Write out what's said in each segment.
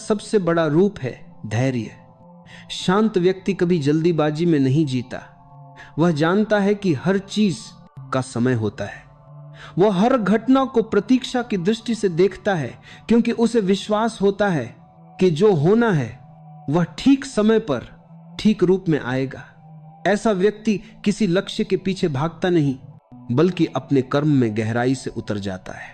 सबसे बड़ा रूप है धैर्य। शांत व्यक्ति कभी जल्दीबाजी में नहीं जीता। वह जानता है कि हर चीज का समय होता है। वह हर घटना को प्रतीक्षा की दृष्टि से देखता है, क्योंकि उसे विश्वास होता है कि जो होना है वह ठीक समय पर ठीक रूप में आएगा। ऐसा व्यक्ति किसी लक्ष्य के पीछे भागता नहीं, बल्कि अपने कर्म में गहराई से उतर जाता है।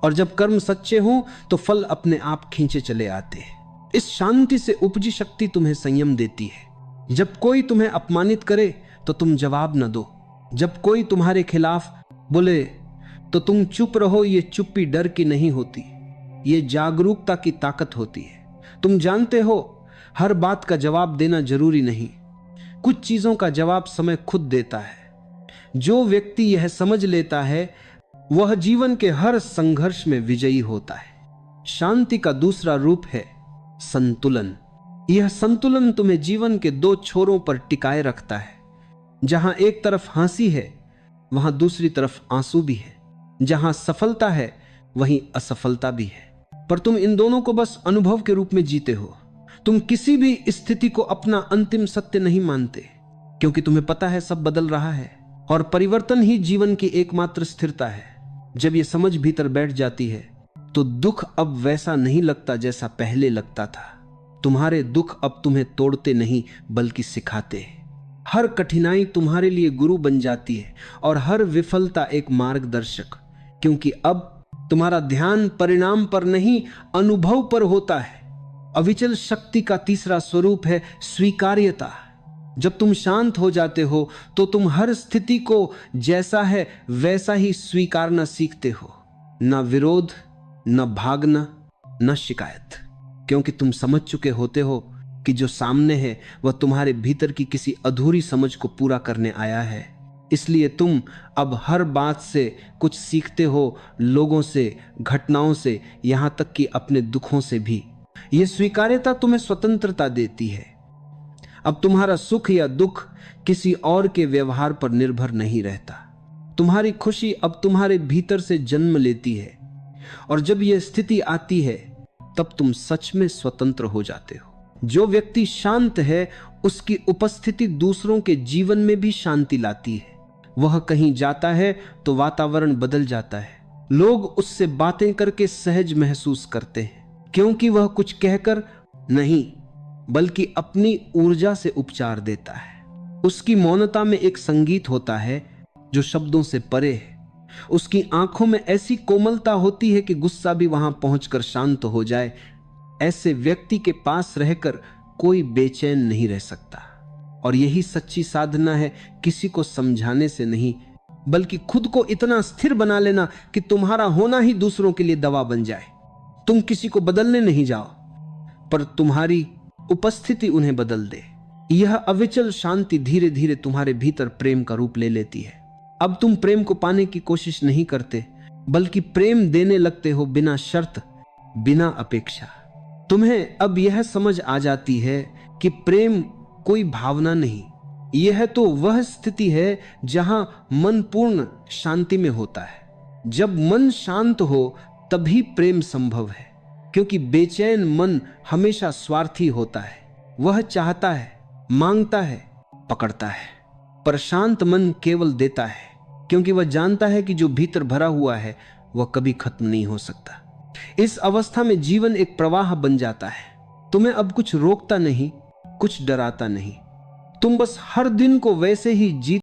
और जब कर्म सच्चे हों तो फल अपने आप खींचे चले आते हैं। इस शांति से उपजी शक्ति तुम्हें संयम देती है। जब कोई तुम्हें अपमानित करे तो तुम जवाब न दो। जब कोई तुम्हारे खिलाफ बोले तो तुम चुप रहो। ये चुप्पी डर की नहीं होती, ये जागरूकता की ताकत होती है। तुम जानते हो, हर बात का जवाब देना जरूरी नहीं। कुछ चीजों का जवाब समय खुद देता है। जो व्यक्ति यह समझ लेता है वह जीवन के हर संघर्ष में विजयी होता है। शांति का दूसरा रूप है संतुलन। यह संतुलन तुम्हें जीवन के दो छोरों पर टिकाए रखता है। जहां एक तरफ हंसी है वहां दूसरी तरफ आंसू भी है। जहां सफलता है वहीं असफलता भी है। पर तुम इन दोनों को बस अनुभव के रूप में जीते हो। तुम किसी भी स्थिति को अपना अंतिम सत्य नहीं मानते, क्योंकि तुम्हें पता है सब बदल रहा है और परिवर्तन ही जीवन की एकमात्र स्थिरता है। जब यह समझ भीतर बैठ जाती है तो दुख अब वैसा नहीं लगता जैसा पहले लगता था। तुम्हारे दुख अब तुम्हें तोड़ते नहीं बल्कि सिखाते हैं। हर कठिनाई तुम्हारे लिए गुरु बन जाती है और हर विफलता एक मार्गदर्शक, क्योंकि अब तुम्हारा ध्यान परिणाम पर नहीं अनुभव पर होता है। अविचल शक्ति का तीसरा स्वरूप है स्वीकार्यता। जब तुम शांत हो जाते हो तो तुम हर स्थिति को जैसा है वैसा ही स्वीकारना सीखते हो। न विरोध, न भागना, न शिकायत, क्योंकि तुम समझ चुके होते हो कि जो सामने है वह तुम्हारे भीतर की किसी अधूरी समझ को पूरा करने आया है। इसलिए तुम अब हर बात से कुछ सीखते हो, लोगों से, घटनाओं से, यहां तक कि अपने दुखों से भी। यह स्वीकार्यता तुम्हें स्वतंत्रता देती है। अब तुम्हारा सुख या दुख किसी और के व्यवहार पर निर्भर नहीं रहता। तुम्हारी खुशी अब तुम्हारे भीतर से जन्म लेती है। और जब यह स्थिति आती है तब तुम सच में स्वतंत्र हो जाते हो। जो व्यक्ति शांत है उसकी उपस्थिति दूसरों के जीवन में भी शांति लाती है। वह कहीं जाता है तो वातावरण बदल जाता है। लोग उससे बातें करके सहज महसूस करते हैं, क्योंकि वह कुछ कहकर नहीं बल्कि अपनी ऊर्जा से उपचार देता है। उसकी मौनता में एक संगीत होता है जो शब्दों से परे है। उसकी आंखों में ऐसी कोमलता होती है कि गुस्सा भी वहां पहुंचकर शांत हो जाए। ऐसे व्यक्ति के पास रहकर कोई बेचैन नहीं रह सकता। और यही सच्ची साधना है, किसी को समझाने से नहीं बल्कि खुद को इतना स्थिर बना लेना कि तुम्हारा होना ही दूसरों के लिए दवा बन जाए। तुम किसी को बदलने नहीं जाओ, पर तुम्हारी उपस्थिति उन्हें बदल दे। यह अविचल शांति धीरे धीरे तुम्हारे भीतर प्रेम का रूप ले लेती है। अब तुम प्रेम को पाने की कोशिश नहीं करते बल्कि प्रेम देने लगते हो, बिना शर्त, बिना अपेक्षा। तुम्हें अब यह समझ आ जाती है कि प्रेम कोई भावना नहीं, यह तो वह स्थिति है जहां मन पूर्ण शांति में होता है। जब मन शांत हो तभी प्रेम संभव है, क्योंकि बेचैन मन हमेशा स्वार्थी होता है। वह चाहता है, मांगता है, पकड़ता है। पर शांत मन केवल देता है, क्योंकि वह जानता है कि जो भीतर भरा हुआ है वह कभी खत्म नहीं हो सकता। इस अवस्था में जीवन एक प्रवाह बन जाता है। तुम्हें अब कुछ रोकता नहीं, कुछ डराता नहीं। तुम बस हर दिन को वैसे ही जी